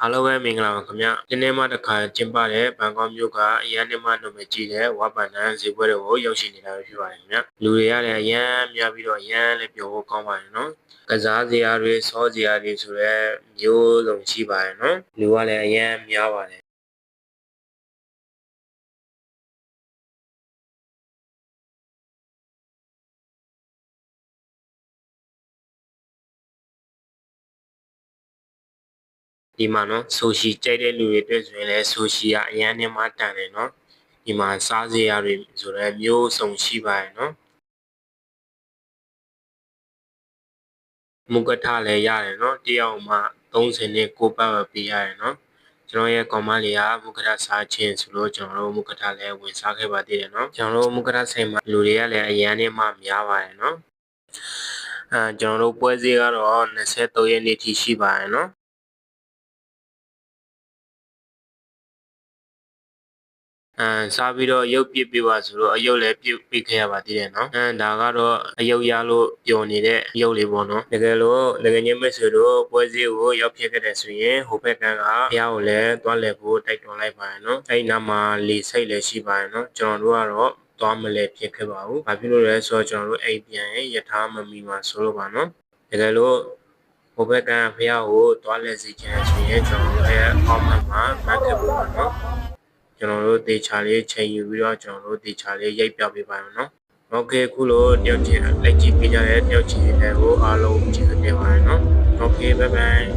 အားလုံးပဲမင်္ဂလာပါခင်ဗျ။ဒီနေ့မှတစ်ခါကျင်းပတဲ့ဘန်ကောက်မြို့ကအရန်နေမှနာမည်ကြီးတဲ့ဝါပန်နန်ဈေးပွဲတွေကိုရောက်ရှိနေတာဖြစ်ပါတယ်ခင်ဗျ။လူတွေကလည်းအရန်များပြီးတော့အရန်လည်းပြောဖို့ကောင်းပါတယ်နော်။ကစားစရာတွေဆောစရာတွေဆိုတော့မျိုးစုံရှိပါတယ်နော်။လူကလည်းအရန်များပါတယ်ဒီမှာနော်ဆူရှီကြိုက်တဲ့လူတွေအတွက်ဆိုရင်လည်းဆူရှီကအရန်နေမှတန်တယ်နော်ဒီမှာစားစရာတွေဆိုတော့မျိုးစုံရှိပါတယ်နော်မုကထလည်းရတယ်နော်တယောက်မှ30နဲ့6ပတ်ပဲပေးရတယ်နော်ကျွန်တော်ရဲ့ကောင်မလေးကမုကထစားခြင်းဆိုလို့ကျွန်တော်တို့မုကထလည်းဝင်စားခဲ့ပါသေးတယ်နော်ကျွန်တော်တို့မုကထဆိုင်မှာလူတွေကလည်းအရန်နဲ့မှများပါတယ်နော်ကျွန်တော်တို့ပွဲစည်းကတော့23ရက်နေ့ထိရှိပါတယ်နော်စားပြီးတော့ရုပ်ပြစ်ပြပါဆိုတော့အယုတ်လည်းပြုတ်ပြခဲ့ရပါသေးတယ်နော်ဒါကတော့အယုတ်ရလို့ပျော်နေတဲ့အယုတ်လေးပေါ့နော်တကယ်လို့ငကချင်းမဆွေတို့ပွဲစည်းကိုရောက်ဖြစ်ခဲ့တဲ့ဆိုရင်ဟိုဘက်ကန်းကဖះကိုလည်းတွားလည်ဖို့တိုက်တွန်းလိုက်ပါရနော်အဲ့နာမှာလေစိတ်လည်းရှိပါရနော်ကျွန်တော်တို့ကတော့သွားမလဲဖြစ်ခဲ့ပါဘူး။ဘာဖြစ်လို့လဲဆိုတော့ကျွန်တော်တို့အိမ်ပြန်ရင်ယထာမမီမှာဆိုလို့ပါနော်တကယ်လို့ဟိုဘက်ကန်းဖះကိုတွားလဲစီချင်ဆိုရင်ကျွန်တော်တို့ရဲ့အောက်မှာမတ်ခဲ့ဖို့ပါနော်ကျွန်တော်တို့တေချာလေးချိန်ယူပြီးတော့ကျွန်တော်တို့တေချာလေးရိုက်ပြပေးပါမယ်နော်။ Okay ခုလိုတယောက်ချင်းလိုက်ကြည့်ပေးကြတဲ့တယောက်ချင်းတွေကိုအားလုံးကျေးဇူးတင်ပါတယ်နော်။ Okay bye bye